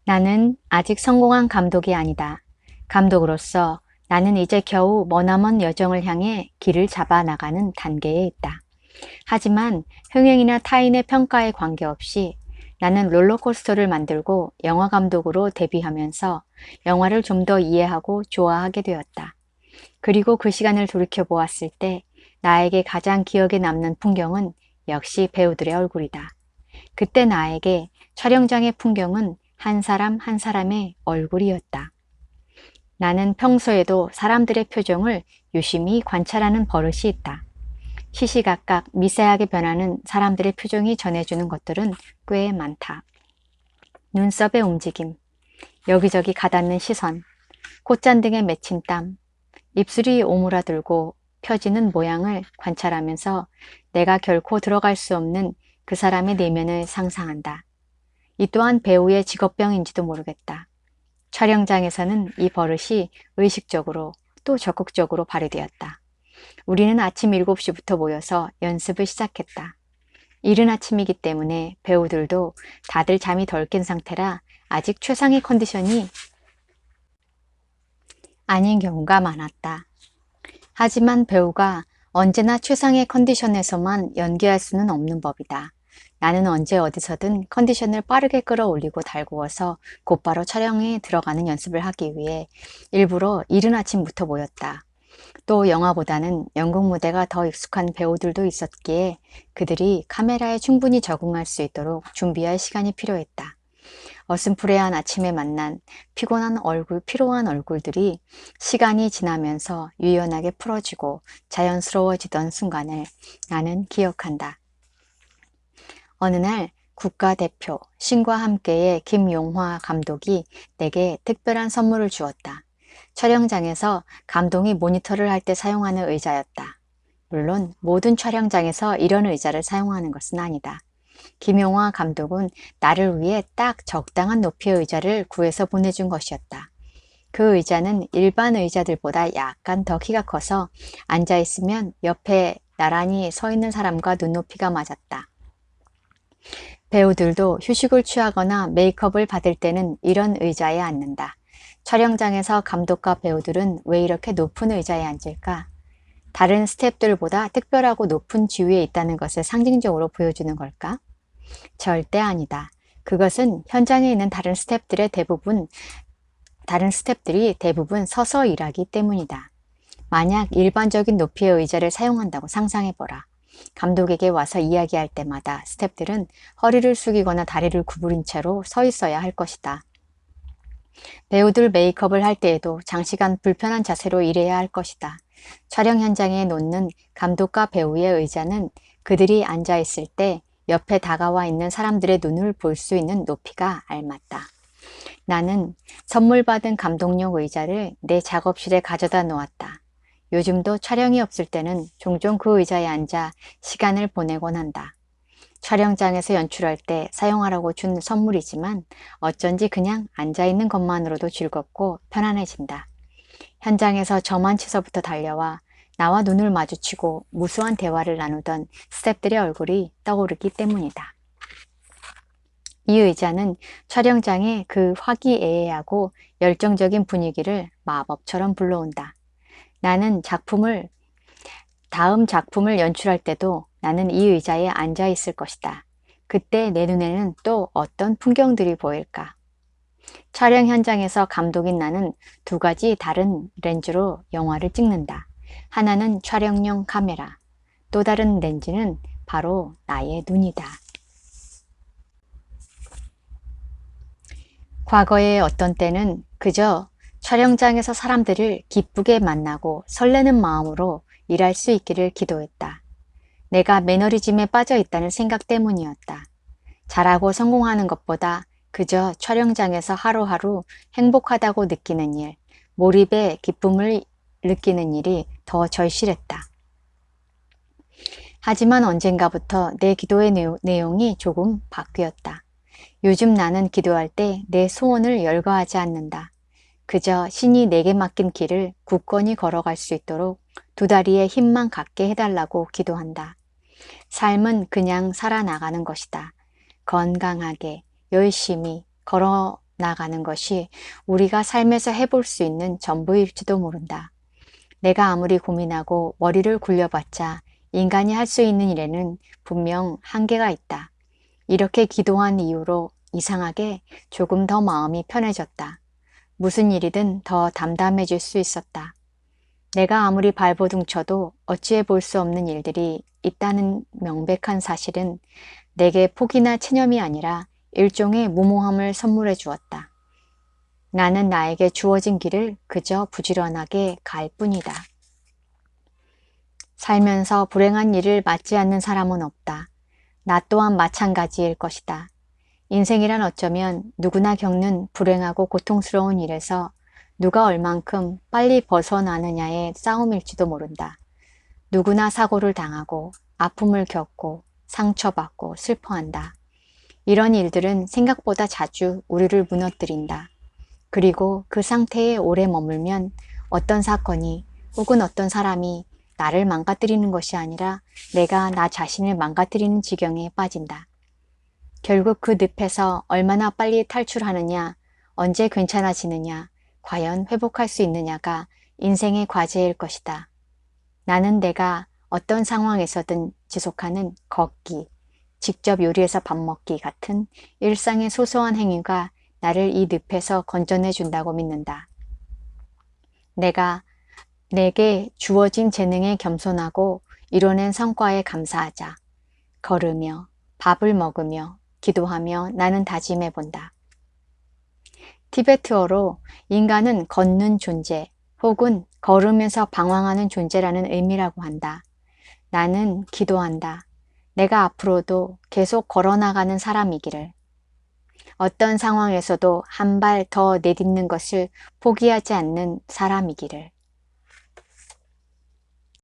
나는 아직 성공한 감독이 아니다. 감독으로서 나는 이제 겨우 머나먼 여정을 향해 길을 잡아 나가는 단계에 있다. 하지만 흥행이나 타인의 평가에 관계없이 나는 롤러코스터를 만들고 영화 감독으로 데뷔하면서 영화를 좀 더 이해하고 좋아하게 되었다. 그리고 그 시간을 돌이켜 보았을 때 나에게 가장 기억에 남는 풍경은 역시 배우들의 얼굴이다. 그때 나에게 촬영장의 풍경은 한 사람 한 사람의 얼굴이었다. 나는 평소에도 사람들의 표정을 유심히 관찰하는 버릇이 있다. 시시각각 미세하게 변하는 사람들의 표정이 전해주는 것들은 꽤 많다. 눈썹의 움직임, 여기저기 가닿는 시선, 콧잔등에 맺힌 땀, 입술이 오므라들고 펴지는 모양을 관찰하면서 내가 결코 들어갈 수 없는 그 사람의 내면을 상상한다. 이 또한 배우의 직업병인지도 모르겠다. 촬영장에서는 이 버릇이 의식적으로 또 적극적으로 발휘되었다. 우리는 아침 7시부터 모여서 연습을 시작했다. 이른 아침이기 때문에 배우들도 다들 잠이 덜 깬 상태라 아직 최상의 컨디션이 아닌 경우가 많았다. 하지만 배우가 언제나 최상의 컨디션에서만 연기할 수는 없는 법이다. 나는 언제 어디서든 컨디션을 빠르게 끌어올리고 달구어서 곧바로 촬영에 들어가는 연습을 하기 위해 일부러 이른 아침부터 모였다. 또 영화보다는 연극 무대가 더 익숙한 배우들도 있었기에 그들이 카메라에 충분히 적응할 수 있도록 준비할 시간이 필요했다. 어슴푸레한 아침에 만난 피로한 얼굴들이 시간이 지나면서 유연하게 풀어지고 자연스러워지던 순간을 나는 기억한다. 어느 날 국가대표 신과 함께의 김용화 감독이 내게 특별한 선물을 주었다. 촬영장에서 감독이 모니터를 할 때 사용하는 의자였다. 물론 모든 촬영장에서 이런 의자를 사용하는 것은 아니다. 김용화 감독은 나를 위해 딱 적당한 높이의 의자를 구해서 보내준 것이었다. 그 의자는 일반 의자들보다 약간 더 키가 커서 앉아있으면 옆에 나란히 서 있는 사람과 눈높이가 맞았다. 배우들도 휴식을 취하거나 메이크업을 받을 때는 이런 의자에 앉는다. 촬영장에서 감독과 배우들은 왜 이렇게 높은 의자에 앉을까? 다른 스태프들보다 특별하고 높은 지위에 있다는 것을 상징적으로 보여주는 걸까? 절대 아니다. 그것은 현장에 있는 다른 스태프들이 대부분 서서 일하기 때문이다. 만약 일반적인 높이의 의자를 사용한다고 상상해보라. 감독에게 와서 이야기할 때마다 스태프들은 허리를 숙이거나 다리를 구부린 채로 서 있어야 할 것이다. 배우들 메이크업을 할 때에도 장시간 불편한 자세로 일해야 할 것이다. 촬영 현장에 놓는 감독과 배우의 의자는 그들이 앉아있을 때 옆에 다가와 있는 사람들의 눈을 볼 수 있는 높이가 알맞다. 나는 선물 받은 감독용 의자를 내 작업실에 가져다 놓았다. 요즘도 촬영이 없을 때는 종종 그 의자에 앉아 시간을 보내곤 한다. 촬영장에서 연출할 때 사용하라고 준 선물이지만 어쩐지 그냥 앉아있는 것만으로도 즐겁고 편안해진다. 현장에서 저만치서부터 달려와 나와 눈을 마주치고 무수한 대화를 나누던 스태프들의 얼굴이 떠오르기 때문이다. 이 의자는 촬영장의 그 화기애애하고 열정적인 분위기를 마법처럼 불러온다. 나는 다음 작품을 연출할 때도 나는 이 의자에 앉아 있을 것이다. 그때 내 눈에는 또 어떤 풍경들이 보일까? 촬영 현장에서 감독인 나는 두 가지 다른 렌즈로 영화를 찍는다. 하나는 촬영용 카메라, 또 다른 렌즈는 바로 나의 눈이다. 과거의 어떤 때는 그저 촬영장에서 사람들을 기쁘게 만나고 설레는 마음으로 일할 수 있기를 기도했다. 내가 매너리즘에 빠져 있다는 생각 때문이었다. 잘하고 성공하는 것보다 그저 촬영장에서 하루하루 행복하다고 느끼는 일, 몰입의 기쁨을 느끼는 일이 더 절실했다. 하지만 언젠가부터 내 기도의 내용이 조금 바뀌었다. 요즘 나는 기도할 때 내 소원을 열거하지 않는다. 그저 신이 내게 맡긴 길을 굳건히 걸어갈 수 있도록 두 다리에 힘만 갖게 해달라고 기도한다. 삶은 그냥 살아나가는 것이다. 건강하게, 열심히, 나가는 것이 우리가 삶에서 해볼 수 있는 전부일지도 모른다. 내가 아무리 고민하고 머리를 굴려봤자 인간이 할 수 있는 일에는 분명 한계가 있다. 이렇게 기도한 이후로 이상하게 조금 더 마음이 편해졌다. 무슨 일이든 더 담담해질 수 있었다. 내가 아무리 발버둥 쳐도 어찌해 볼 수 없는 일들이 있다는 명백한 사실은 내게 폭이나 체념이 아니라 일종의 무모함을 선물해 주었다. 나는 나에게 주어진 길을 그저 부지런하게 갈 뿐이다. 살면서 불행한 일을 맞지 않는 사람은 없다. 나 또한 마찬가지일 것이다. 인생이란 어쩌면 누구나 겪는 불행하고 고통스러운 일에서 누가 얼만큼 빨리 벗어나느냐의 싸움일지도 모른다. 누구나 사고를 당하고 아픔을 겪고 상처받고 슬퍼한다. 이런 일들은 생각보다 자주 우리를 무너뜨린다. 그리고 그 상태에 오래 머물면 어떤 사건이 혹은 어떤 사람이 나를 망가뜨리는 것이 아니라 내가 나 자신을 망가뜨리는 지경에 빠진다. 결국 그 늪에서 얼마나 빨리 탈출하느냐, 언제 괜찮아지느냐, 과연 회복할 수 있느냐가 인생의 과제일 것이다. 나는 내가 어떤 상황에서든 지속하는 걷기, 직접 요리해서 밥 먹기 같은 일상의 소소한 행위가 나를 이 늪에서 건져내 준다고 믿는다. 내게 주어진 재능에 겸손하고 이뤄낸 성과에 감사하자. 걸으며 밥을 먹으며 기도하며 나는 다짐해 본다. 티베트어로 인간은 걷는 존재 혹은 걸으면서 방황하는 존재라는 의미라고 한다. 나는 기도한다. 내가 앞으로도 계속 걸어나가는 사람이기를. 어떤 상황에서도 한 발 더 내딛는 것을 포기하지 않는 사람이기를.